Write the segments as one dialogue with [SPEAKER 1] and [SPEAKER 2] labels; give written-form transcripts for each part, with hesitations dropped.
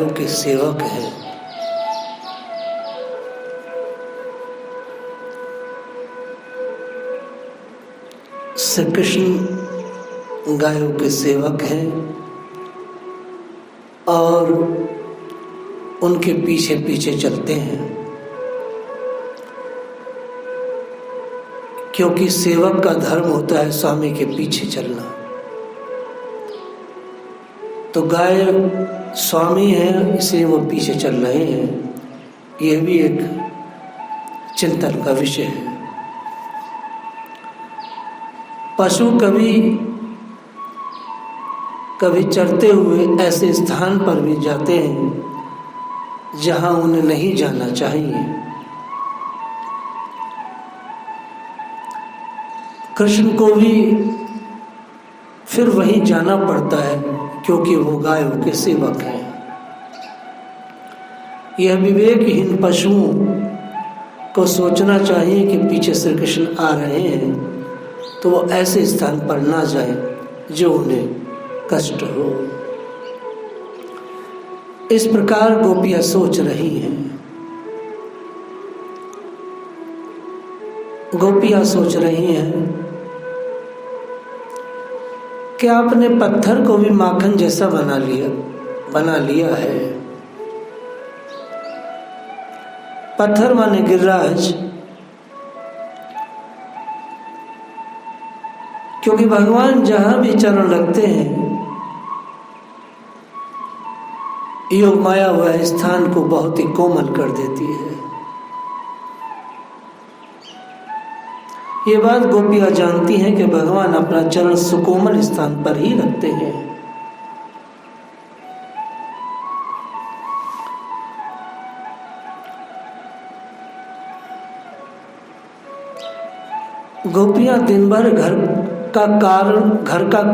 [SPEAKER 1] के सेवक हैं। श्री कृष्ण गायों के सेवक हैं और उनके पीछे पीछे चलते हैं, क्योंकि सेवक का धर्म होता है स्वामी के पीछे चलना। तो गाय स्वामी है इसलिए वो पीछे चल रहे हैं, यह भी एक चिंतन का विषय है। पशु कभी चरते हुए ऐसे स्थान पर भी जाते हैं जहां उन्हें नहीं जाना चाहिए। कृष्ण को भी फिर वहीं जाना पड़ता है क्योंकि वो गायों के सेवक हैं। यह विवेकहीन पशुओं को सोचना चाहिए कि पीछे श्री कृष्ण आ रहे हैं तो वो ऐसे स्थान पर ना जाए जो उन्हें कष्ट हो। इस प्रकार गोपियां सोच रही हैं। गोपियां सोच रही हैं कि आपने पत्थर को भी माखन जैसा बना लिया है। पत्थर माने गिरिराज, क्योंकि भगवान जहां भी चरण लगते हैं योग माया वह स्थान को बहुत ही कोमल कर देती है। ये बात गोपियां जानती हैं कि भगवान अपना चरण सुकोमल स्थान पर ही रखते हैं। गोपियां दिन भर घर का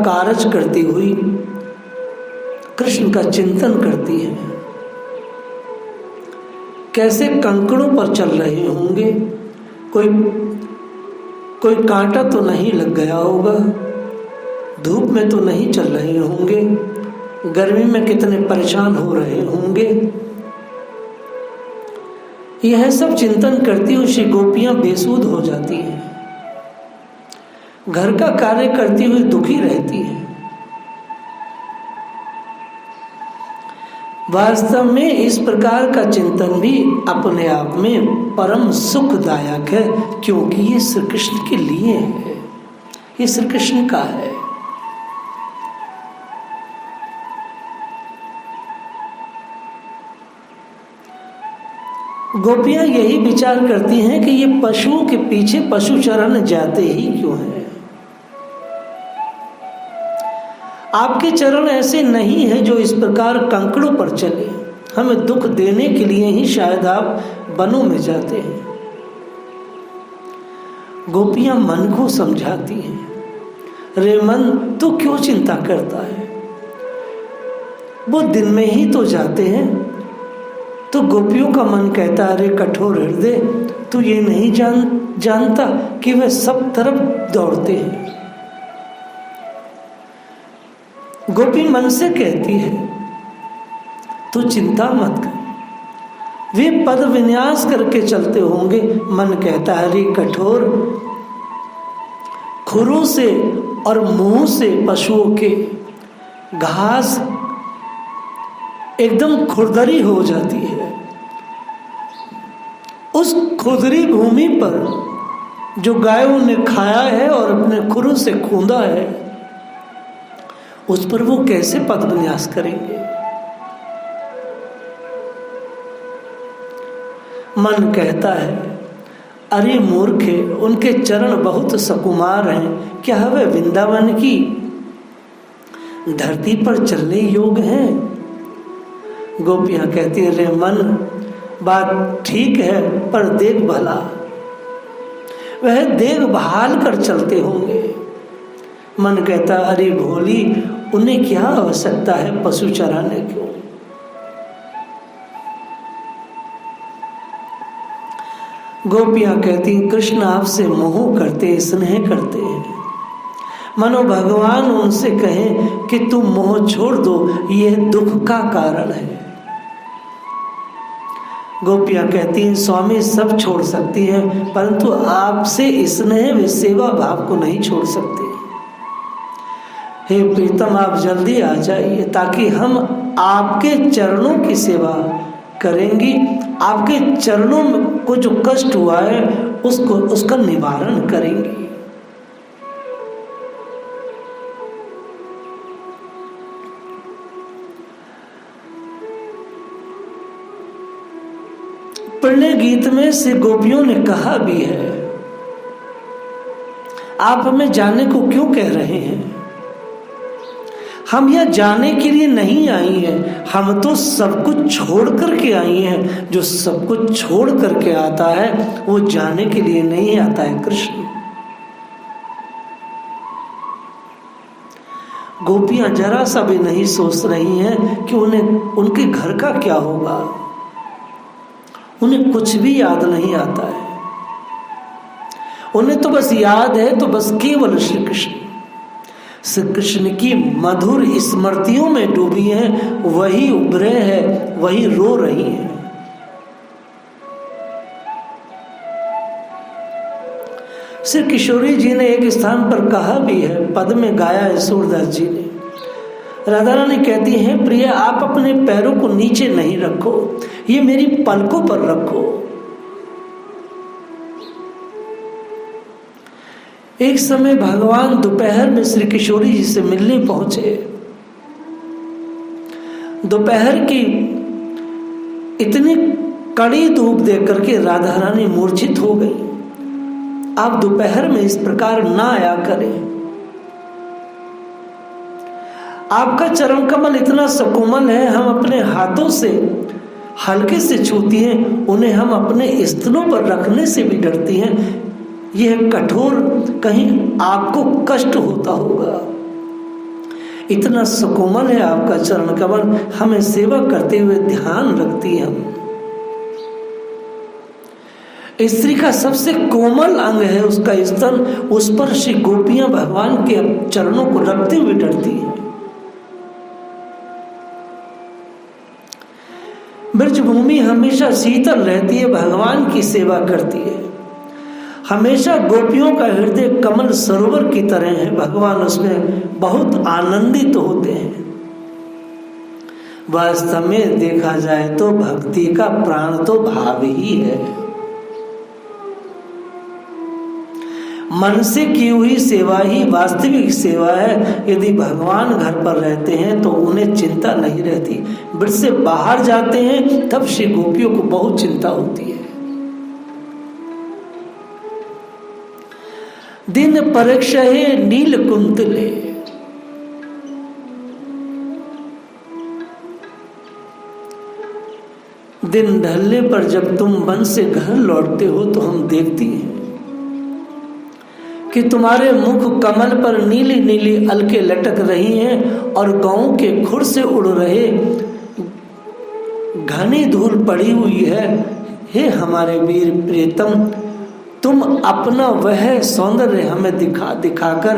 [SPEAKER 1] कार्य करती हुई कृष्ण का चिंतन करती हैं। कैसे कंकड़ों पर चल रहे होंगे, कोई कांटा तो नहीं लग गया होगा, धूप में तो नहीं चल रहे होंगे, गर्मी में कितने परेशान हो रहे होंगे। यह सब चिंतन करती हुई श्री गोपियां बेसुध हो जाती हैं। घर का कार्य करती हुई दुखी रहती है। वास्तव में इस प्रकार का चिंतन भी अपने आप में परम सुखदायक है, क्योंकि ये श्री कृष्ण के लिए है, ये श्री कृष्ण का है। गोपियां यही विचार करती हैं कि ये पशुओं के पीछे पशु चरण जाते ही क्यों हैं। आपके चरण ऐसे नहीं है जो इस प्रकार कंकड़ों पर चले। हमें दुख देने के लिए ही शायद आप वनों में जाते हैं। गोपियां मन को समझाती हैं, रे मन तू क्यों चिंता करता है, वो दिन में ही तो जाते हैं। तो गोपियों का मन कहता है, रे कठोर हृदय तू ये नहीं जानता कि वह सब तरफ दौड़ते हैं। गोपी मन से कहती है तू चिंता मत कर, वे पद विन्यास करके चलते होंगे। मन कहता है, रे कठोर, खुरों से और मुंह से पशुओं के घास एकदम खुरदरी हो जाती है। उस खुरदरी भूमि पर जो गायों ने खाया है और अपने खुरों से खूंदा है, उस पर वो कैसे पद विन्यास करेंगे। मन कहता है, अरे मूर्खे, उनके चरण बहुत सुकुमार हैं, क्या वे वृंदावन की धरती पर चलने योग्य हैं। गोपियां कहती है, रे मन बात ठीक है, पर देख भला, वह देखभाल कर चलते होंगे। मन कहता, अरे भोली, उन्हें क्या आवश्यकता है पशु चराने की। गोपियां कहती, कृष्ण आपसे मोह करते, स्नेह करते हैं। मानो भगवान उनसे कहें कि तुम मोह छोड़ दो, यह दुख का कारण है। गोपियाँ कहती हैं स्वामी सब छोड़ सकती हैं परंतु आपसे स्नेह व सेवा भाव को नहीं छोड़ सकती। हे प्रीतम आप जल्दी आ जाइए ताकि हम आपके चरणों की सेवा करेंगी, आपके चरणों को जो कष्ट हुआ है उसका निवारण करेंगी। प्रणय गीत में से गोपियों ने कहा भी है, आप हमें जाने को क्यों कह रहे हैं? हम यह जाने के लिए नहीं आई हैं, हम तो सब कुछ छोड़ करके आई हैं। जो सब कुछ छोड़ करके आता है वो जाने के लिए नहीं आता है कृष्ण। गोपियां जरा सा भी नहीं सोच रही हैं कि उनके घर का क्या होगा, उन्हें कुछ भी याद नहीं आता है। उन्हें तो बस याद है तो बस केवल श्री कृष्ण की मधुर स्मृतियों में डूबी हैं, वही उभरे हैं, वही रो रही हैं। श्री किशोरी जी ने एक स्थान पर कहा भी है, पद में गाया है सूरदास जी ने। राधा रानी कहती हैं प्रिय आप अपने पैरों को नीचे नहीं रखो, ये मेरी पलकों पर रखो। एक समय भगवान दोपहर में श्री किशोरी जी से मिलने पहुंचे। दोपहर की इतनी कड़ी धूप देख करके राधा रानी मूर्छित हो गई। आप दोपहर में इस प्रकार ना आया करें, आपका चरण कमल इतना सुकोमल है, हम अपने हाथों से हल्के से छूती हैं, उन्हें हम अपने स्तनों पर रखने से भी डरती हैं। यह कठोर, कहीं आपको कष्ट होता होगा। इतना सुकोमल है आपका चरण कमल, हमें सेवा करते हुए ध्यान रखती है। हम स्त्री का सबसे कोमल अंग है उसका स्तन, उस पर श्री गोपियां भगवान के चरणों को रखते हुए डरती हैं। ब्रजभूमि हमेशा शीतल रहती है, भगवान की सेवा करती है। हमेशा गोपियों का हृदय कमल सरोवर की तरह है, भगवान उसमें बहुत आनंदित होते हैं। वास्तव में देखा जाए तो भक्ति का प्राण तो भाव ही है। मन से की हुई सेवा ही वास्तविक सेवा है। यदि भगवान घर पर रहते हैं तो उन्हें चिंता नहीं रहती, ब्रज से बाहर जाते हैं तब श्री गोपियों को बहुत चिंता होती है। दिन परीक्षा है नील कुंतले, दिन ढलने पर जब तुम वन से घर लौटते हो तो हम देखती हैं कि तुम्हारे मुख कमल पर नीली नीली अलके लटक रही हैं और गांव के खुर से उड़ रहे घनी धूल पड़ी हुई है। हे हमारे वीर प्रियतम, तुम अपना वह सौंदर्य हमें दिखाकर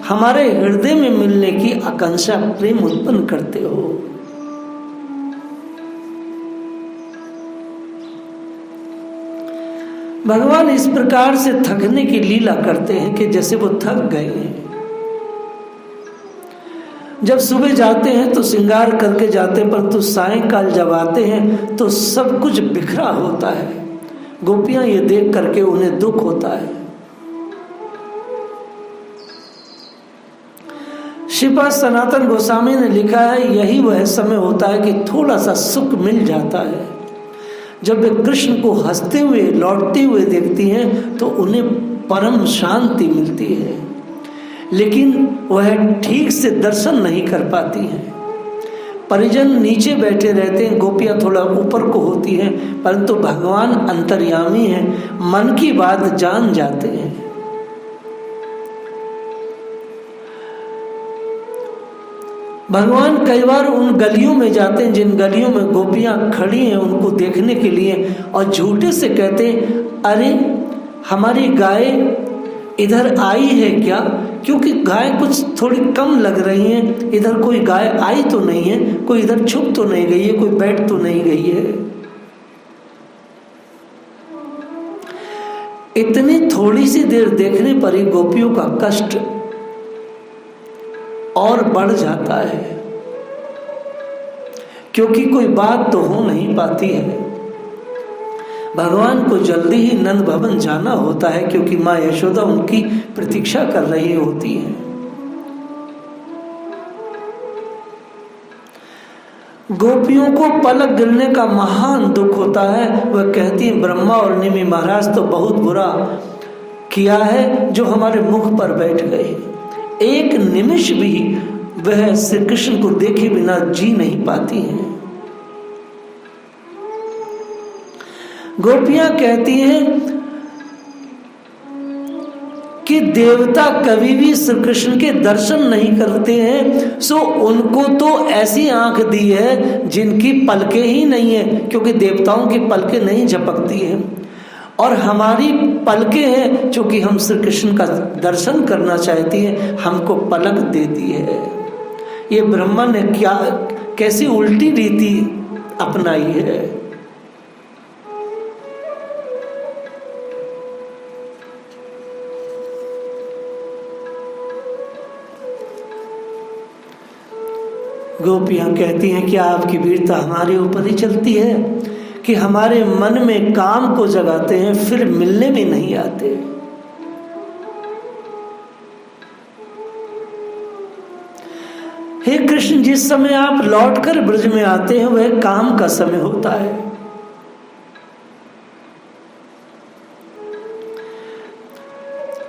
[SPEAKER 1] हमारे हृदय में मिलने की आकांक्षा प्रेम उत्पन्न करते हो। भगवान इस प्रकार से थकने की लीला करते हैं कि जैसे वो थक गए हैं। जब सुबह जाते हैं तो श्रृंगार करके जाते हैं, परंतु सायंकाल जब आते हैं तो सब कुछ बिखरा होता है। गोपियां ये देख करके उन्हें दुख होता है। श्रीपाद सनातन गोस्वामी ने लिखा है, यही वह समय होता है कि थोड़ा सा सुख मिल जाता है। जब वे कृष्ण को हंसते हुए लौटते हुए देखती हैं तो उन्हें परम शांति मिलती है, लेकिन वह ठीक से दर्शन नहीं कर पाती हैं। परिजन नीचे बैठे रहते हैं, गोपियां थोड़ा ऊपर को होती हैं, परंतु भगवान अंतर्यामी हैं, मन की बात जान जाते हैं। भगवान कई बार उन गलियों में जाते हैं जिन गलियों में गोपियां खड़ी हैं उनको देखने के लिए, और झूठे से कहते हैं, अरे हमारी गाय इधर आई है क्या? क्योंकि गाय कुछ थोड़ी कम लग रही हैं, इधर कोई गाय आई तो नहीं है, कोई इधर छुप तो नहीं गई है, कोई बैठ तो नहीं गई है। इतनी थोड़ी सी देर देखने पर ही गोपियों का कष्ट और बढ़ जाता है, क्योंकि कोई बात तो हो नहीं पाती है। भगवान को जल्दी ही नंद भवन जाना होता है, क्योंकि माँ यशोदा उनकी प्रतीक्षा कर रही होती है। गोपियों को पलक गिरने का महान दुख होता है। वह कहती है, ब्रह्मा और निमि महाराज तो बहुत बुरा किया है जो हमारे मुख पर बैठ गए। एक निमिष भी वह श्री कृष्ण को देखे बिना जी नहीं पाती हैं। गोपियां कहती हैं कि देवता कभी भी श्री कृष्ण के दर्शन नहीं करते हैं, सो उनको तो ऐसी आंख दी है जिनकी पलकें ही नहीं है, क्योंकि देवताओं की पलकें नहीं झपकती है, और हमारी पलकें हैं क्योंकि हम श्री कृष्ण का दर्शन करना चाहती हैं, हमको पलक देती है। ये ब्रह्मा ने क्या कैसी उल्टी रीति अपनाई है। गोपियां कहती हैं कि आपकी वीरता हमारे ऊपर ही चलती है कि हमारे मन में काम को जगाते हैं, फिर मिलने भी नहीं आते। हे कृष्ण, जिस समय आप लौटकर ब्रज में आते हैं वह काम का समय होता है।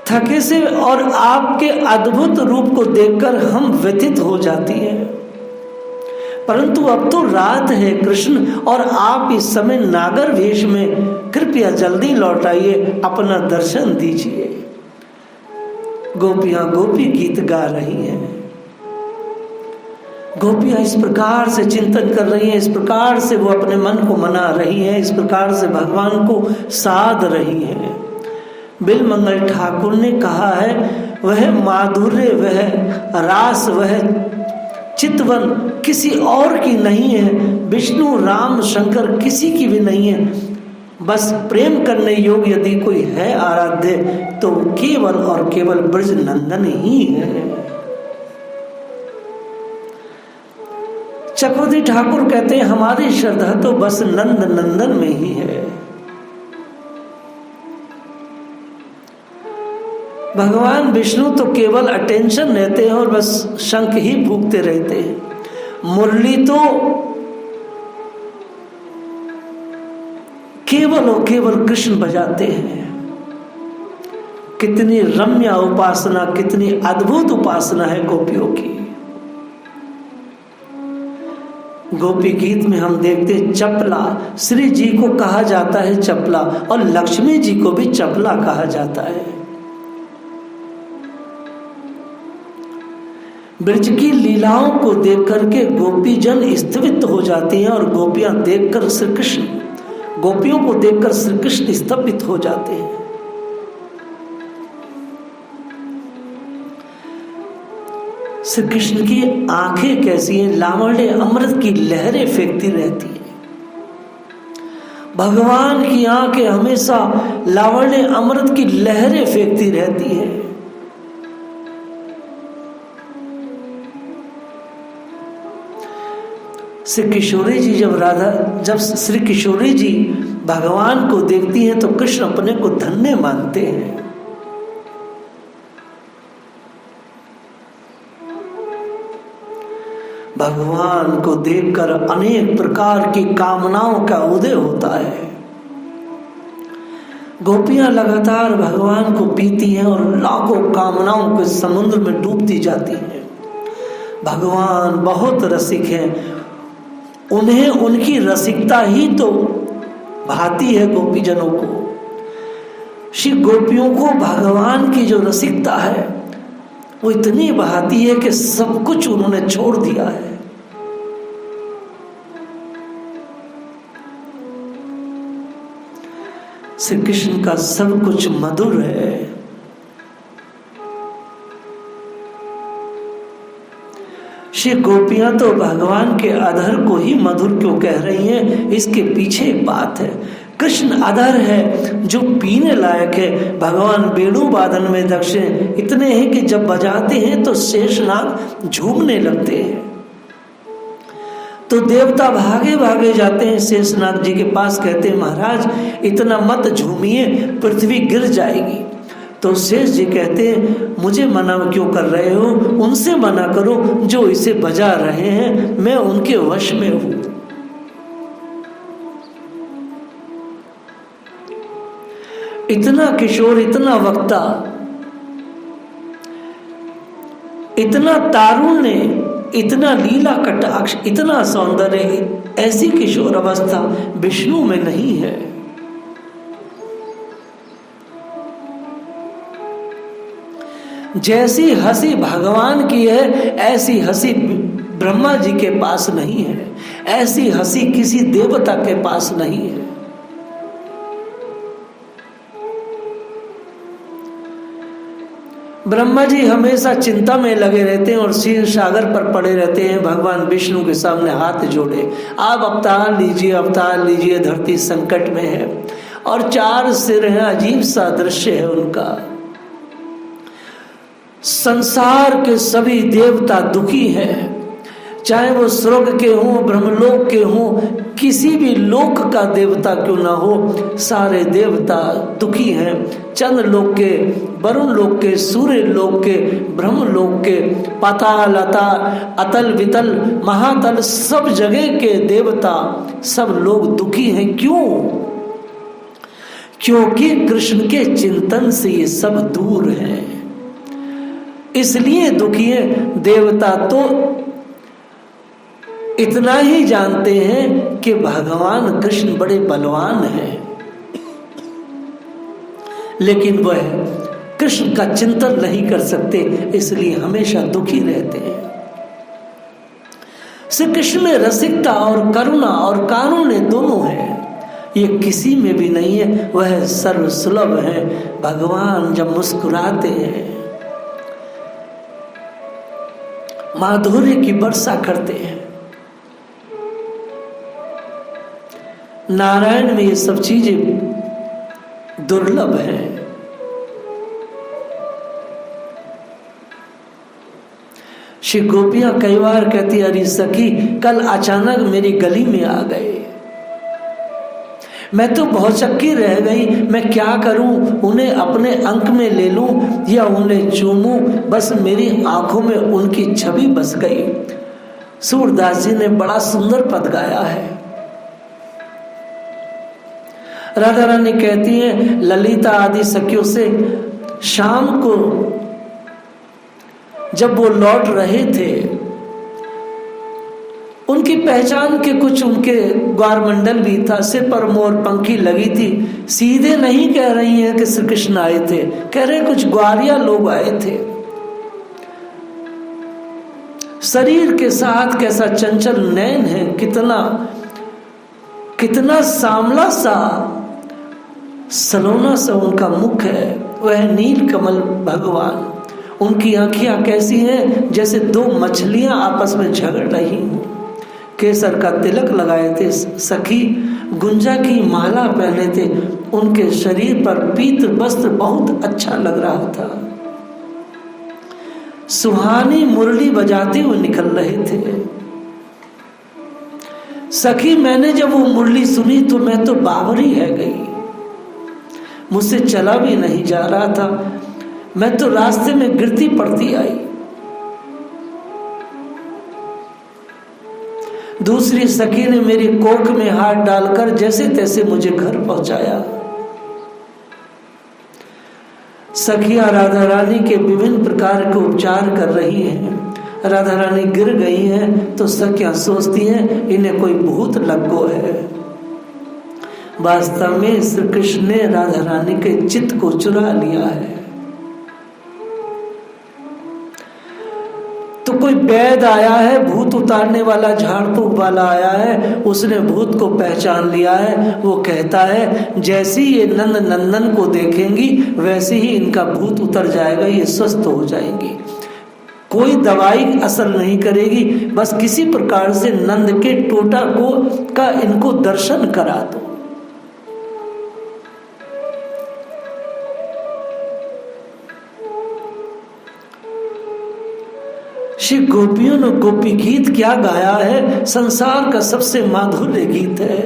[SPEAKER 1] थके से और आपके अद्भुत रूप को देखकर हम व्यथित हो जाती हैं, परंतु अब तो रात है कृष्ण, और आप इस समय नागर वेश में, कृपया जल्दी लौट आइए, अपना दर्शन दीजिए। गोपियां गोपी गीत गा रही हैं। गोपियां इस प्रकार से चिंतन कर रही हैं, इस प्रकार से वो अपने मन को मना रही हैं, इस प्रकार से भगवान को साध रही हैं। बिलमंगल ठाकुर ने कहा है, वह माधुर्य, वह रास, वह चितवन किसी और की नहीं है, विष्णु राम शंकर किसी की भी नहीं है। बस प्रेम करने योग्य यदि कोई है आराध्य तो केवल और केवल ब्रज नंदन ही है। चक्रवर्ती ठाकुर कहते हैं, हमारी श्रद्धा तो बस नंद नंदन में ही है। भगवान विष्णु तो केवल अटेंशन रहते हैं और बस शंख ही फूंकते रहते हैं। मुरली तो केवल और केवल कृष्ण बजाते हैं। कितनी रम्य उपासना, कितनी अद्भुत उपासना है गोपियों की। गोपी गीत में हम देखते हैं चपला, श्री जी को कहा जाता है चपला, और लक्ष्मी जी को भी चपला कहा जाता है। ब्रज की लीलाओं को देख करके गोपी जन स्तब्ध हो जाती हैं, और गोपियां देखकर श्री कृष्ण, गोपियों को देखकर श्री कृष्ण स्तब्ध हो जाते हैं। श्री कृष्ण की आंखें कैसी हैं, लावण्य अमृत की लहरें फेंकती रहती हैं। भगवान की आंखें हमेशा लावण्य अमृत की लहरें फेंकती रहती हैं। श्री किशोरी जी जब श्री किशोरी जी भगवान को देखती हैं तो कृष्ण अपने को धन्य मानते हैं। भगवान को देखकर अनेक प्रकार की कामनाओं का उदय होता है। गोपियां लगातार भगवान को पीती हैं और लाखों कामनाओं के समुद्र में डूबती जाती हैं। भगवान बहुत रसिक हैं, उन्हें उनकी रसिकता ही तो भाती है गोपीजनों को। श्री गोपियों को भगवान की जो रसिकता है वो इतनी भाती है कि सब कुछ उन्होंने छोड़ दिया है। श्री कृष्ण का सब कुछ मधुर है। श्री गोपियां तो भगवान के अधर को ही मधुर क्यों कह रही हैं, इसके पीछे एक बात है। कृष्ण अधर है जो पीने लायक है। भगवान वेणु वादन में दक्ष हैं, इतने हैं कि जब बजाते हैं तो शेषनाग झूमने लगते हैं। तो देवता भागे भागे जाते हैं शेषनाग जी के पास, कहते हैं महाराज इतना मत झूमिए, पृथ्वी गिर जाएगी। तो शेष जी कहते हैं मुझे मना क्यों कर रहे हो, उनसे मना करो जो इसे बजा रहे हैं, मैं उनके वश में हूं। इतना किशोर, इतना वक्ता, इतना तारुण्य, इतना लीला कटाक्ष, इतना सौंदर्य, ऐसी किशोर अवस्था विष्णु में नहीं है। जैसी हंसी भगवान की है ऐसी हंसी ब्रह्मा जी के पास नहीं है, ऐसी हंसी किसी देवता के पास नहीं है। ब्रह्मा जी हमेशा चिंता में लगे रहते हैं और क्षीर सागर पर पड़े रहते हैं, भगवान विष्णु के सामने हाथ जोड़े, आप अवतार लीजिए, अवतार लीजिए, धरती संकट में है। और 4 सिर हैं, अजीब सा दृश्य है उनका। संसार के सभी देवता दुखी हैं, चाहे वो स्वर्ग के हों, ब्रह्मलोक के हों, किसी भी लोक का देवता क्यों ना हो, सारे देवता दुखी हैं। चंद्रलोक के, वरुण लोक के, सूर्य लोक के, ब्रह्मलोक के, पाताल, अतल वितल महातल, सब जगह के देवता, सब लोग दुखी हैं। क्यों? क्योंकि कृष्ण के चिंतन से ये सब दूर हैं, इसलिए दुखी है। देवता तो इतना ही जानते हैं कि भगवान कृष्ण बड़े बलवान हैं, लेकिन वह कृष्ण का चिंतन नहीं कर सकते, इसलिए हमेशा दुखी रहते हैं। श्री कृष्ण में रसिकता और करुणा और कारुण्य दोनों है, ये किसी में भी नहीं है। वह सर्वसुलभ है। भगवान जब मुस्कुराते हैं, माधुर्य की वर्षा करते हैं। नारायण में ये सब चीजें दुर्लभ हैं। श्री गोपियां कई बार कहती, अरे सखी कल अचानक मेरी गली में आ गए, मैं तो बहुत चक्की रह गई, मैं क्या करूं, उन्हें अपने अंक में ले लूं या उन्हें चूमूं, बस मेरी आंखों में उनकी छवि बस गई। सूरदास जी ने बड़ा सुंदर पद गाया है। राधा रानी कहती है, ललिता आदि सखियों से शाम को जब वो लौट रहे थे, उनकी पहचान के कुछ उनके ग्वारमंडल भी था, सिर पर मोर पंखी लगी थी। सीधे नहीं कह रही है कि श्री कृष्ण आए थे, कह रहे कुछ ग्वारिया लोग आए थे। शरीर के साथ कैसा चंचल नयन है, कितना सांवला सा सलोना सा उनका मुख है। वह नील कमल भगवान, उनकी आंखियां कैसी हैं, जैसे 2 मछलियां आपस में झगड़ रही हों। केसर का तिलक लगाए थे सखी, गुंजा की माला पहने थे, उनके शरीर पर पीत वस्त्र बहुत अच्छा लग रहा था। सुहानी मुरली बजाते हुए निकल रहे थे। सखी मैंने जब वो मुरली सुनी तो मैं तो बावरी रह गई, मुझसे चला भी नहीं जा रहा था, मैं तो रास्ते में गिरती पड़ती आई। दूसरी सखी ने मेरी कोख में हाथ डालकर जैसे तैसे मुझे घर पहुंचाया। सखियां राधा रानी के विभिन्न प्रकार के उपचार कर रही हैं। राधा रानी गिर गई हैं तो सखियां सोचती हैं इन्हें कोई भूत लग गो है। वास्तव में श्री कृष्ण ने राधा रानी के चित्त को चुरा लिया है। तो कोई वैद्य आया है, भूत उतारने वाला, झाड़ फूक वाला आया है, उसने भूत को पहचान लिया है। वो कहता है जैसे ये नंद नंदन को देखेंगी वैसे ही इनका भूत उतर जाएगा, ये स्वस्थ हो जाएंगी। कोई दवाई असर नहीं करेगी, बस किसी प्रकार से नंद के टोटा को का इनको दर्शन करा दो। श्री गोपियों ने गोपी गीत क्या गाया है, संसार का सबसे माधुर्य गीत है।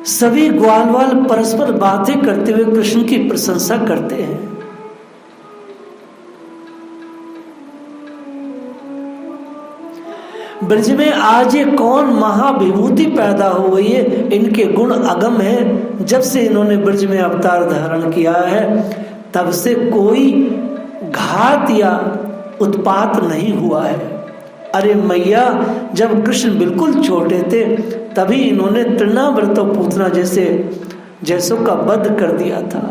[SPEAKER 1] सभी ग्वालवाल परस्पर बातें करते हुए कृष्ण की प्रशंसा करते हैं। ब्रज में आज ये कौन महाविभूति पैदा हो गई है, इनके गुण अगम है। जब से इन्होंने ब्रज में अवतार धारण किया है तब से कोई घात या उत्पात नहीं हुआ है। अरे मैया, जब कृष्ण बिल्कुल छोटे थे तभी इन्होंने तृणाव्रत और पूतना जैसों का वध कर दिया था।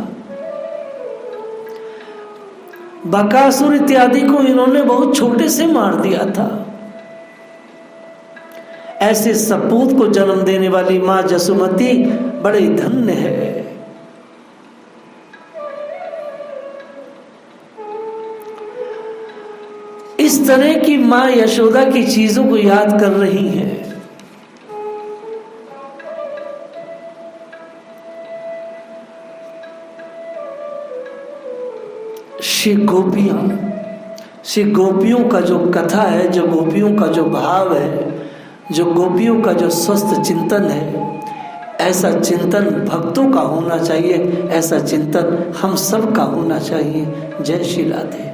[SPEAKER 1] बकासुर इत्यादि को इन्होंने बहुत छोटे से मार दिया था। ऐसे सपूत को जन्म देने वाली मां जसुमती बड़े धन्य है। इस तरह की मां यशोदा की चीजों को याद कर रही है। श्री गोपियों का जो कथा है, जो गोपियों का जो भाव है, जो गोपियों का जो स्वस्थ चिंतन है, ऐसा चिंतन भक्तों का होना चाहिए, ऐसा चिंतन हम सब का होना चाहिए। जय श्री राधे।